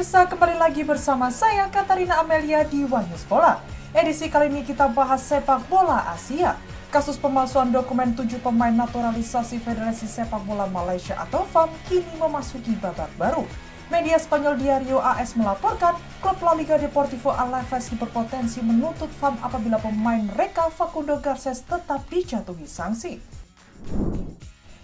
Pemirsa, kembali lagi bersama saya Katarina Amelia di One News Bola. Edisi kali ini kita bahas sepak bola Asia. Kasus pemalsuan dokumen 7 pemain naturalisasi Federasi Sepak Bola Malaysia atau FAM kini memasuki babak baru. Media Spanyol Diario AS melaporkan klub La Liga Deportivo Alaves berpotensi menuntut FAM apabila pemain mereka Facundo Garces tetap dijatuhi sanksi.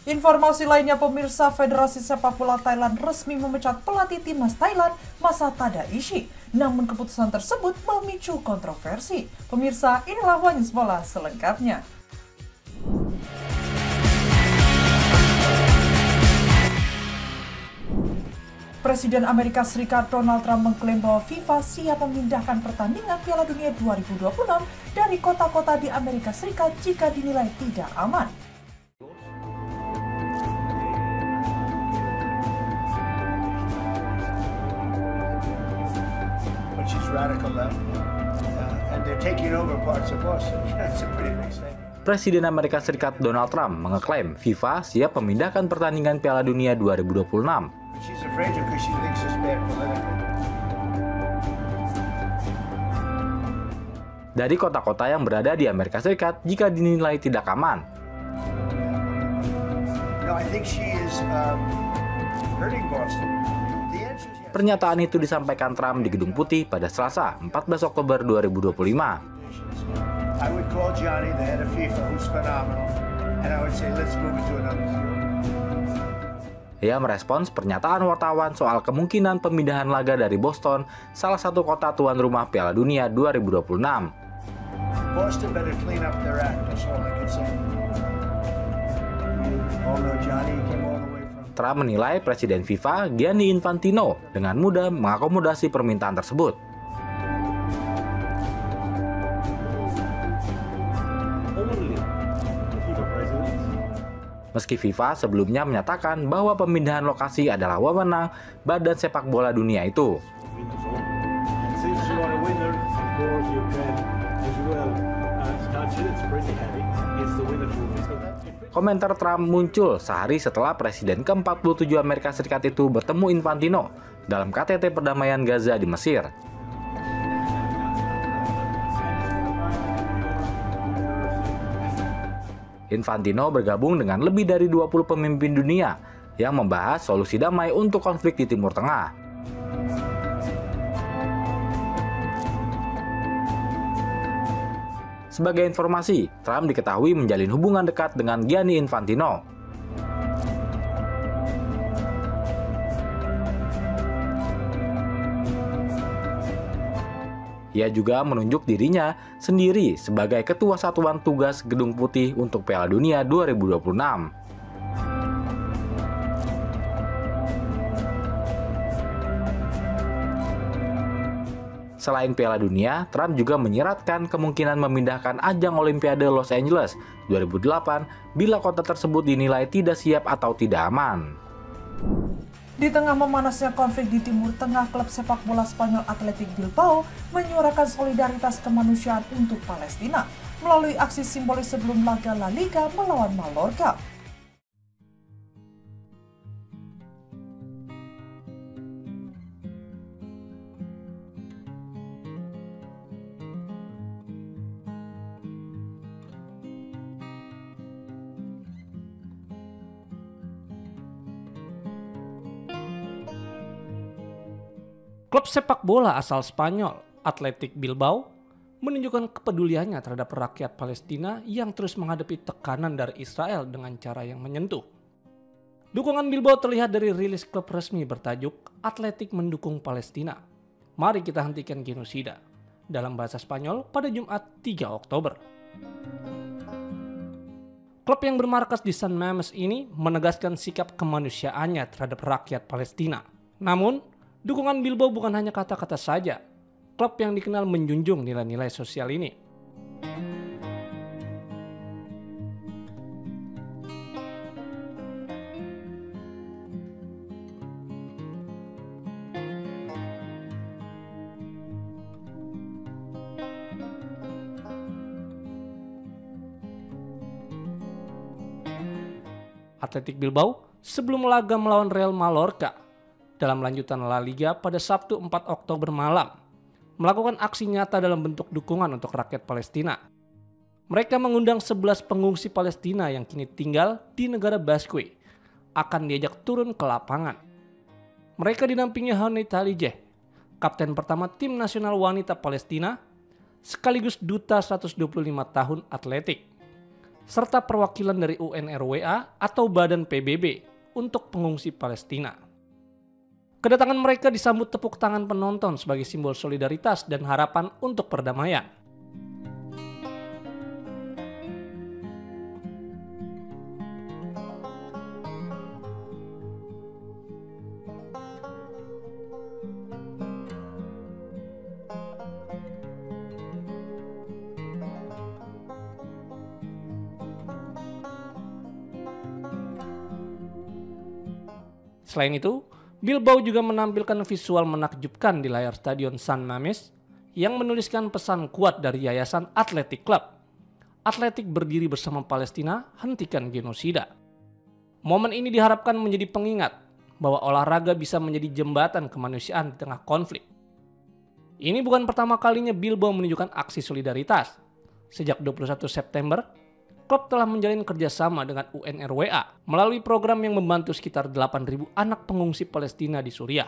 Informasi lainnya, pemirsa, Federasi Sepak Bola Thailand resmi memecat pelatih timnas Thailand Masa Tadaishi. Namun keputusan tersebut memicu kontroversi. Pemirsa, inilah One News Bola selengkapnya. Presiden Amerika Serikat Donald Trump mengklaim bahwa FIFA siap memindahkan pertandingan Piala Dunia 2026 dari kota-kota di Amerika Serikat jika dinilai tidak aman. Presiden Amerika Serikat Donald Trump mengeklaim FIFA siap memindahkan pertandingan Piala Dunia 2026. Dari kota-kota yang berada di Amerika Serikat jika dinilai tidak aman. Pernyataan itu disampaikan Trump di Gedung Putih pada Selasa, 14 Oktober 2025. Ia merespons pernyataan wartawan soal kemungkinan pemindahan laga dari Boston, salah satu kota tuan rumah Piala Dunia 2026. Boston better clean up their act, that's all I can say. Trump menilai Presiden FIFA Gianni Infantino dengan mudah mengakomodasi permintaan tersebut. Meski FIFA sebelumnya menyatakan bahwa pemindahan lokasi adalah wewenang Badan Sepak Bola Dunia itu. Komentar Trump muncul sehari setelah Presiden ke-47 Amerika Serikat itu bertemu Infantino dalam KTT Perdamaian Gaza di Mesir. Infantino bergabung dengan lebih dari 20 pemimpin dunia yang membahas solusi damai untuk konflik di Timur Tengah. Sebagai informasi, Trump diketahui menjalin hubungan dekat dengan Gianni Infantino. Ia juga menunjuk dirinya sendiri sebagai Ketua Satuan Tugas Gedung Putih untuk Piala Dunia 2026. Selain Piala Dunia, Trump juga menyiratkan kemungkinan memindahkan ajang Olimpiade Los Angeles 2008 bila kota tersebut dinilai tidak siap atau tidak aman. Di tengah memanasnya konflik di Timur Tengah, klub sepak bola Spanyol Athletic Bilbao menyuarakan solidaritas kemanusiaan untuk Palestina melalui aksi simbolis sebelum laga La Liga melawan Mallorca. Klub sepak bola asal Spanyol, Athletic Bilbao, menunjukkan kepeduliannya terhadap rakyat Palestina yang terus menghadapi tekanan dari Israel dengan cara yang menyentuh. Dukungan Bilbao terlihat dari rilis klub resmi bertajuk Athletic Mendukung Palestina. Mari kita hentikan genosida, dalam bahasa Spanyol pada Jumat 3 Oktober. Klub yang bermarkas di San Mamés ini menegaskan sikap kemanusiaannya terhadap rakyat Palestina. Namun, dukungan Bilbao bukan hanya kata-kata saja. Klub yang dikenal menjunjung nilai-nilai sosial ini. Athletic Bilbao sebelum laga melawan Real Mallorca dalam lanjutan La Liga pada Sabtu 4 Oktober malam, melakukan aksi nyata dalam bentuk dukungan untuk rakyat Palestina. Mereka mengundang 11 pengungsi Palestina yang kini tinggal di negara Basque akan diajak turun ke lapangan. Mereka dinampingi Hani Talijeh, kapten pertama tim nasional wanita Palestina, sekaligus duta 125 tahun atletik, serta perwakilan dari UNRWA atau Badan PBB untuk pengungsi Palestina. Kedatangan mereka disambut tepuk tangan penonton sebagai simbol solidaritas dan harapan untuk perdamaian. Selain itu, Bilbao juga menampilkan visual menakjubkan di layar Stadion San Mamés yang menuliskan pesan kuat dari Yayasan Athletic Club. Atletik berdiri bersama Palestina, hentikan genosida. Momen ini diharapkan menjadi pengingat bahwa olahraga bisa menjadi jembatan kemanusiaan di tengah konflik. Ini bukan pertama kalinya Bilbao menunjukkan aksi solidaritas. Sejak 21 September, klub telah menjalin kerjasama dengan UNRWA melalui program yang membantu sekitar 8.000 anak pengungsi Palestina di Suriah.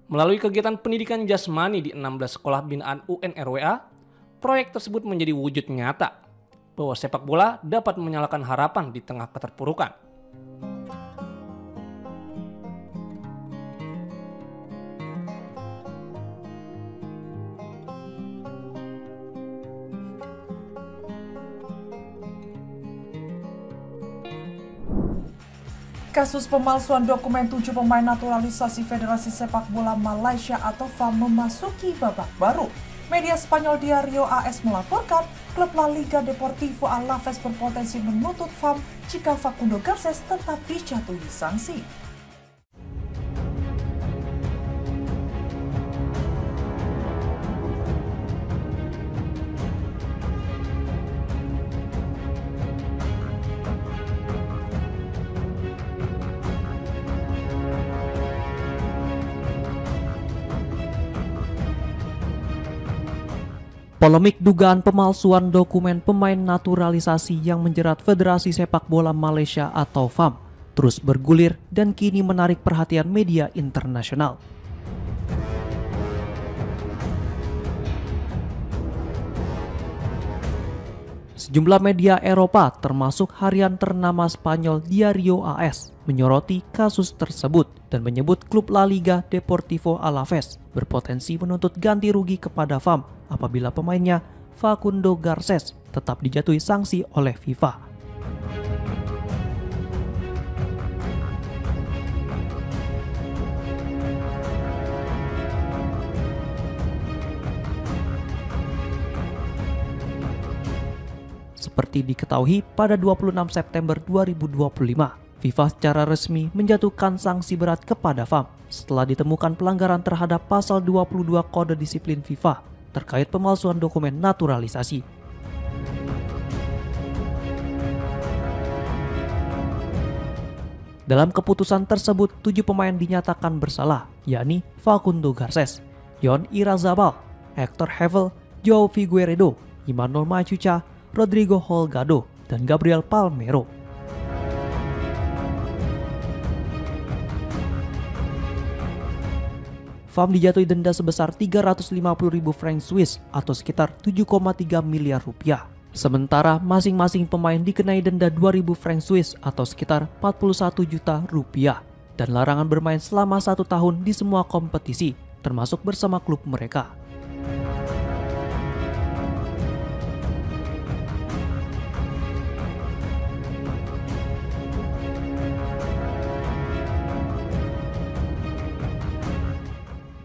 Melalui kegiatan pendidikan jasmani di 16 sekolah binaan UNRWA, proyek tersebut menjadi wujud nyata bahwa sepak bola dapat menyalakan harapan di tengah keterpurukan. Kasus pemalsuan dokumen 7 pemain naturalisasi Federasi Sepak Bola Malaysia atau FAM memasuki babak baru. Media Spanyol Diario AS melaporkan klub La Liga Deportivo Alavés berpotensi menuntut FAM jika Facundo Garcés tetap dijatuhi sanksi. Polemik dugaan pemalsuan dokumen pemain naturalisasi yang menjerat Federasi Sepak Bola Malaysia atau FAM terus bergulir dan kini menarik perhatian media internasional. Sejumlah media Eropa termasuk harian ternama Spanyol Diario AS menyoroti kasus tersebut dan menyebut klub La Liga Deportivo Alavés berpotensi menuntut ganti rugi kepada FAM apabila pemainnya Facundo Garcés tetap dijatuhi sanksi oleh FIFA. Seperti diketahui, pada 26 September 2025, FIFA secara resmi menjatuhkan sanksi berat kepada FAM setelah ditemukan pelanggaran terhadap pasal 22 Kode Disiplin FIFA terkait pemalsuan dokumen naturalisasi. Dalam keputusan tersebut, 7 pemain dinyatakan bersalah, yakni Facundo Garcés, Yon Irazabal, Hector Hevel, Joao Figueiredo, Imanol Machuca, Rodrigo Holgado, dan Gabriel Palmeiro. FAM dijatuhi denda sebesar 350.000 franc Swiss atau sekitar 7,3 miliar rupiah. Sementara masing-masing pemain dikenai denda 2.000 franc Swiss atau sekitar 41 juta rupiah dan larangan bermain selama 1 tahun di semua kompetisi, termasuk bersama klub mereka.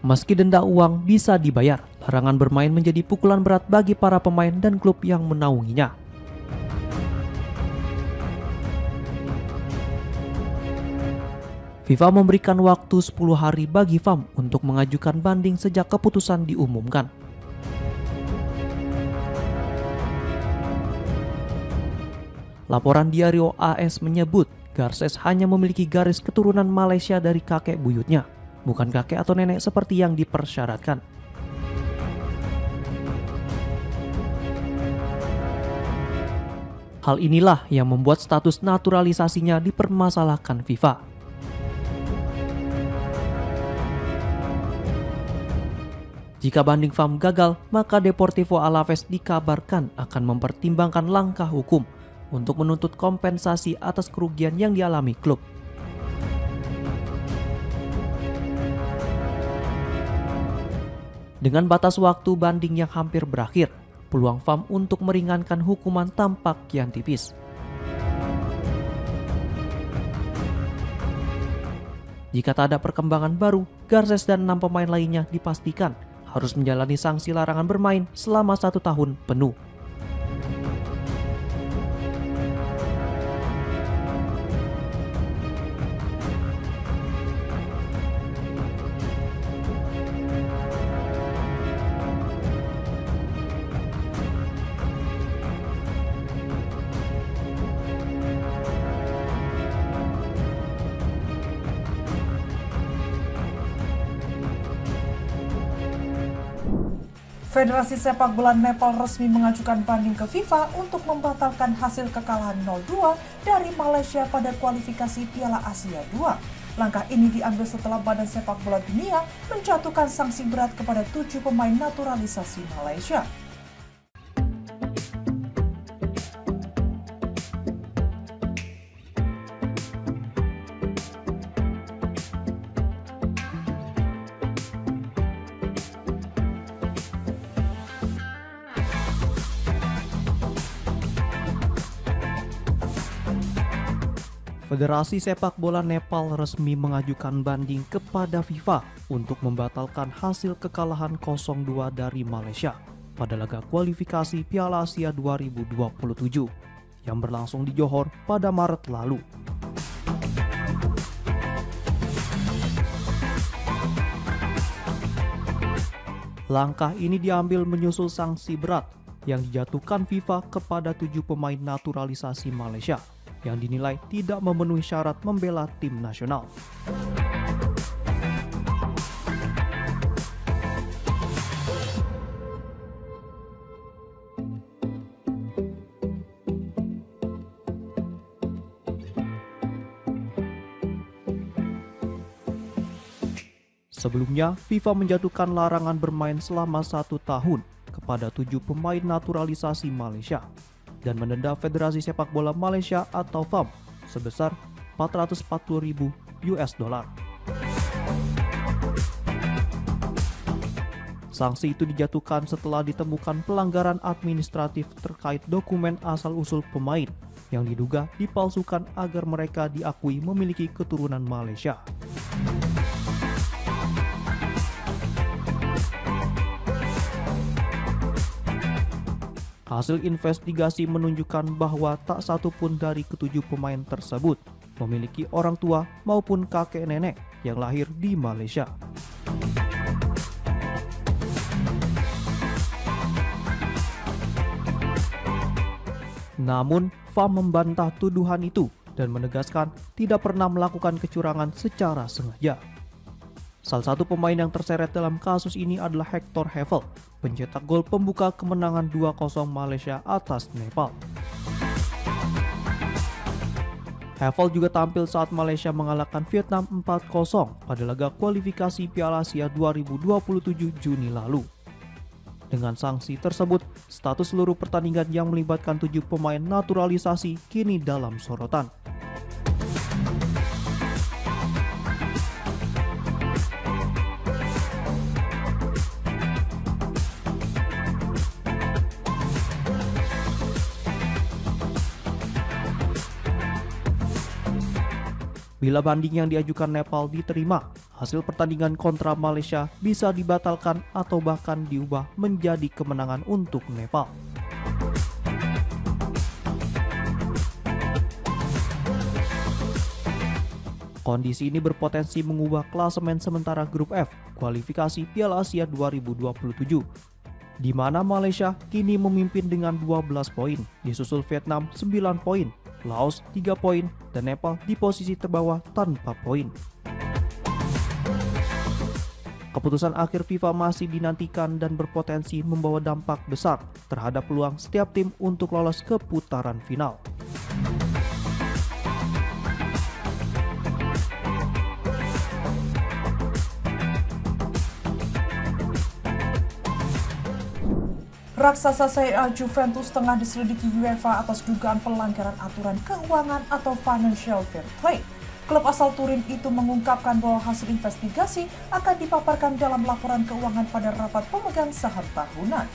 Meski denda uang bisa dibayar, larangan bermain menjadi pukulan berat bagi para pemain dan klub yang menaunginya. FIFA memberikan waktu 10 hari bagi FAM untuk mengajukan banding sejak keputusan diumumkan. Laporan Diario AS menyebut Garces hanya memiliki garis keturunan Malaysia dari kakek buyutnya, bukan kakek atau nenek seperti yang dipersyaratkan. Hal inilah yang membuat status naturalisasinya dipermasalahkan FIFA. Jika banding FAM gagal, maka Deportivo Alaves dikabarkan akan mempertimbangkan langkah hukum untuk menuntut kompensasi atas kerugian yang dialami klub. Dengan batas waktu banding yang hampir berakhir, peluang FAM untuk meringankan hukuman tampak kian tipis. Jika tak ada perkembangan baru, Garces dan 6 pemain lainnya dipastikan harus menjalani sanksi larangan bermain selama 1 tahun penuh. Federasi Sepak Bola Nepal resmi mengajukan banding ke FIFA untuk membatalkan hasil kekalahan 0-2 dari Malaysia pada kualifikasi Piala Asia 2. Langkah ini diambil setelah Badan Sepak Bola Dunia menjatuhkan sanksi berat kepada 7 pemain naturalisasi Malaysia. Federasi Sepak Bola Nepal resmi mengajukan banding kepada FIFA untuk membatalkan hasil kekalahan 0-2 dari Malaysia pada laga kualifikasi Piala Asia 2027 yang berlangsung di Johor pada Maret lalu. Langkah ini diambil menyusul sanksi berat yang dijatuhkan FIFA kepada 7 pemain naturalisasi Malaysia yang dinilai tidak memenuhi syarat membela tim nasional. Sebelumnya, FIFA menjatuhkan larangan bermain selama 1 tahun kepada 7 pemain naturalisasi Malaysia dan mendenda Federasi Sepak Bola Malaysia atau FAM sebesar $440.000. Sanksi itu dijatuhkan setelah ditemukan pelanggaran administratif terkait dokumen asal-usul pemain yang diduga dipalsukan agar mereka diakui memiliki keturunan Malaysia. Hasil investigasi menunjukkan bahwa tak satu pun dari ketujuh pemain tersebut memiliki orang tua maupun kakek nenek yang lahir di Malaysia. Namun, FAM membantah tuduhan itu dan menegaskan tidak pernah melakukan kecurangan secara sengaja. Salah satu pemain yang terseret dalam kasus ini adalah Hector Hevel, pencetak gol pembuka kemenangan 2-0 Malaysia atas Nepal. Hevel juga tampil saat Malaysia mengalahkan Vietnam 4-0 pada laga kualifikasi Piala Asia 2027 Juni lalu. Dengan sanksi tersebut, status seluruh pertandingan yang melibatkan 7 pemain naturalisasi kini dalam sorotan. Bila banding yang diajukan Nepal diterima, hasil pertandingan kontra Malaysia bisa dibatalkan atau bahkan diubah menjadi kemenangan untuk Nepal. Kondisi ini berpotensi mengubah klasemen sementara grup F kualifikasi Piala Asia 2027, di mana Malaysia kini memimpin dengan 12 poin, disusul Vietnam 9 poin, Laos 3 poin, dan Nepal di posisi terbawah tanpa poin. Keputusan akhir FIFA masih dinantikan dan berpotensi membawa dampak besar terhadap peluang setiap tim untuk lolos ke putaran final. Raksasa Serie A Juventus tengah diselidiki UEFA atas dugaan pelanggaran aturan keuangan atau financial fair play. Klub asal Turin itu mengungkapkan bahwa hasil investigasi akan dipaparkan dalam laporan keuangan pada rapat pemegang saham tahunan.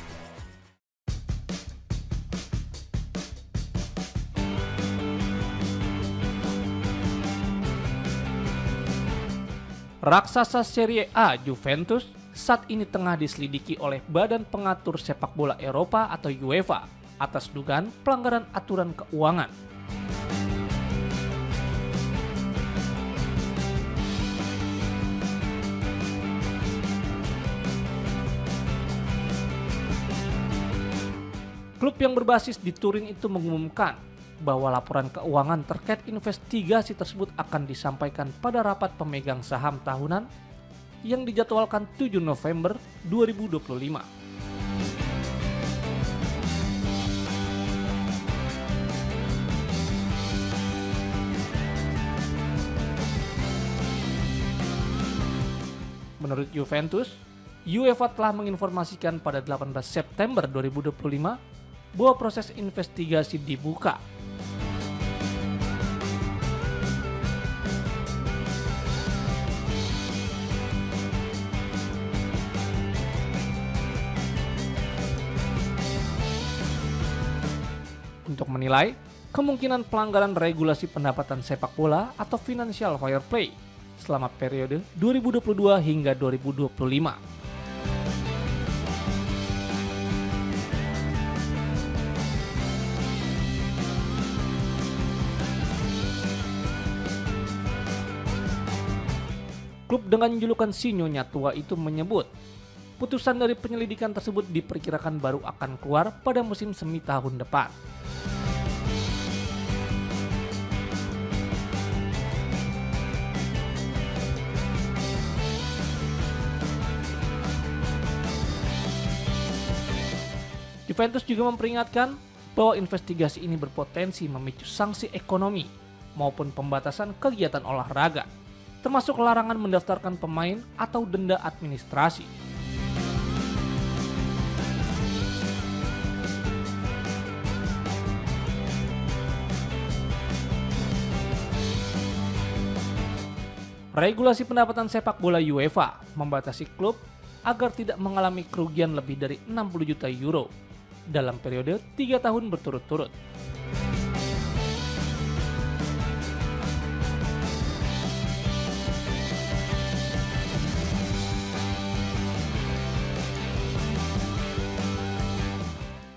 Raksasa Serie A Juventus saat ini tengah diselidiki oleh Badan Pengatur Sepak Bola Eropa atau UEFA atas dugaan pelanggaran aturan keuangan. Klub yang berbasis di Turin itu mengumumkan bahwa laporan keuangan terkait investigasi tersebut akan disampaikan pada rapat pemegang saham tahunan yang dijadwalkan 7 November 2025. Menurut Juventus, UEFA telah menginformasikan pada 18 September 2025 bahwa proses investigasi dibuka. Untuk menilai kemungkinan pelanggaran regulasi pendapatan sepak bola atau financial fair play selama periode 2022 hingga 2025. Klub dengan julukan Sinyonya Tua itu menyebut, putusan dari penyelidikan tersebut diperkirakan baru akan keluar pada musim semi tahun depan. Juventus juga memperingatkan bahwa investigasi ini berpotensi memicu sanksi ekonomi maupun pembatasan kegiatan olahraga, termasuk larangan mendaftarkan pemain atau denda administrasi. Regulasi pendapatan sepak bola UEFA membatasi klub agar tidak mengalami kerugian lebih dari 60 juta euro dalam periode 3 tahun berturut-turut.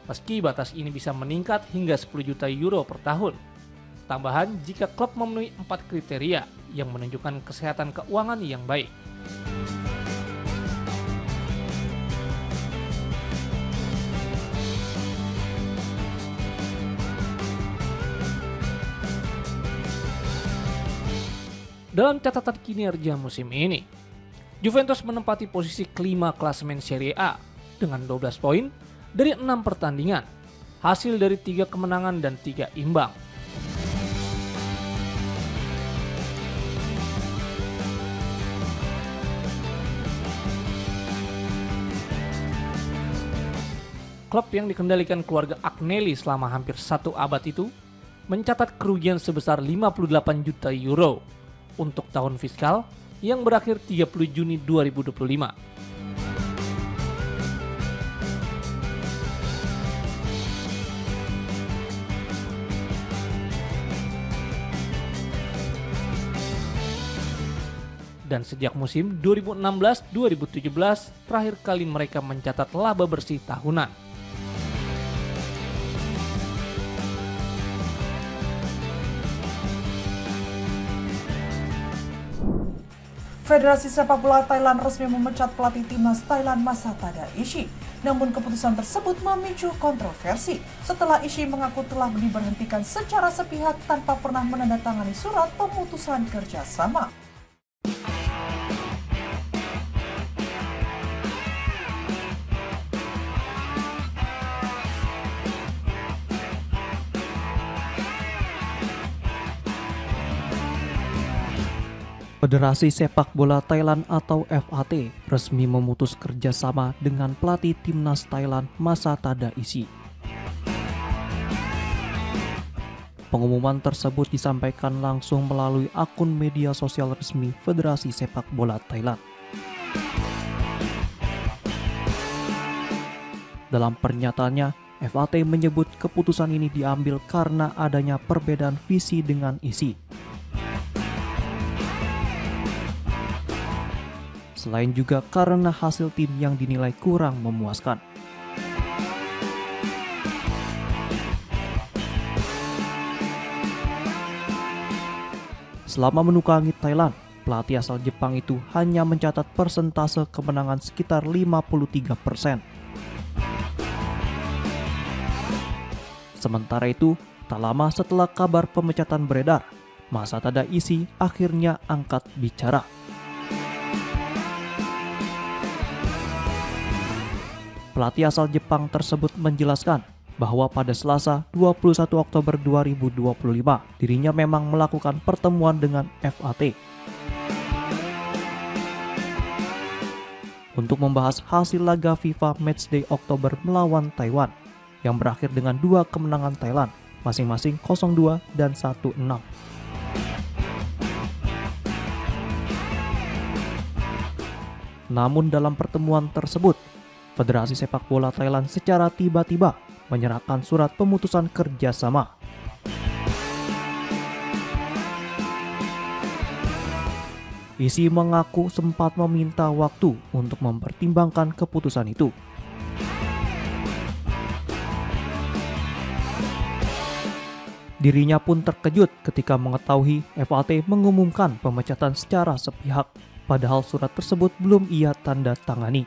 Meski batas ini bisa meningkat hingga 10 juta euro per tahun. Tambahan jika klub memenuhi 4 kriteria yang menunjukkan kesehatan keuangan yang baik. Dalam catatan kinerja musim ini, Juventus menempati posisi kelima klasemen Serie A dengan 12 poin dari 6 pertandingan, hasil dari 3 kemenangan dan 3 imbang. Klub yang dikendalikan keluarga Agnelli selama hampir 1 abad itu mencatat kerugian sebesar 58 juta euro untuk tahun fiskal yang berakhir 30 Juni 2025. Dan sejak musim 2016-2017 terakhir kali mereka mencatat laba bersih tahunan. Federasi Sepak Bola Thailand resmi memecat pelatih timnas Thailand Masatada Ishi. Namun keputusan tersebut memicu kontroversi setelah Ishi mengaku telah diberhentikan secara sepihak tanpa pernah menandatangani surat pemutusan kerjasama. Federasi Sepak Bola Thailand atau FAT resmi memutus kerjasama dengan pelatih timnas Thailand Masatada Ishi. Pengumuman tersebut disampaikan langsung melalui akun media sosial resmi Federasi Sepak Bola Thailand. Dalam pernyataannya, FAT menyebut keputusan ini diambil karena adanya perbedaan visi dengan Ishi. Selain juga karena hasil tim yang dinilai kurang memuaskan. Selama menukangi Thailand, pelatih asal Jepang itu hanya mencatat persentase kemenangan sekitar 53%. Sementara itu, tak lama setelah kabar pemecatan beredar, Masatada Ishi akhirnya angkat bicara. Pelatih asal Jepang tersebut menjelaskan bahwa pada Selasa 21 Oktober 2025 dirinya memang melakukan pertemuan dengan FAT untuk membahas hasil laga FIFA Matchday Oktober melawan Taiwan yang berakhir dengan 2 kemenangan Thailand, masing-masing 0-2 dan 1-6. Namun dalam pertemuan tersebut, Federasi Sepak Bola Thailand secara tiba-tiba menyerahkan surat pemutusan kerjasama. Ishi mengaku sempat meminta waktu untuk mempertimbangkan keputusan itu. Dirinya pun terkejut ketika mengetahui FAT mengumumkan pemecatan secara sepihak, padahal surat tersebut belum ia tanda tangani.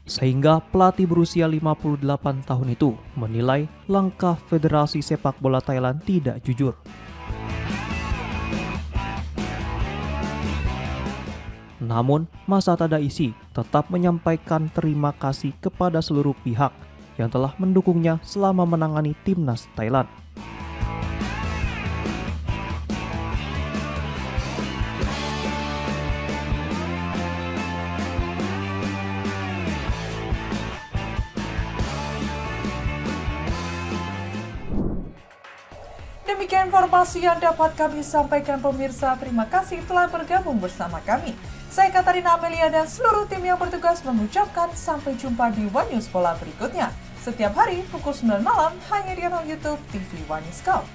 Sehingga pelatih berusia 58 tahun itu menilai langkah Federasi Sepak Bola Thailand tidak jujur. Namun, Masatada Ishi tetap menyampaikan terima kasih kepada seluruh pihak yang telah mendukungnya selama menangani timnas Thailand. Demikian informasi yang dapat kami sampaikan pemirsa. Terima kasih telah bergabung bersama kami. Saya Katarina Amelia dan seluruh tim yang bertugas mengucapkan sampai jumpa di One News Bola berikutnya. Setiap hari pukul 9 malam hanya di kanal YouTube TV One News Scout.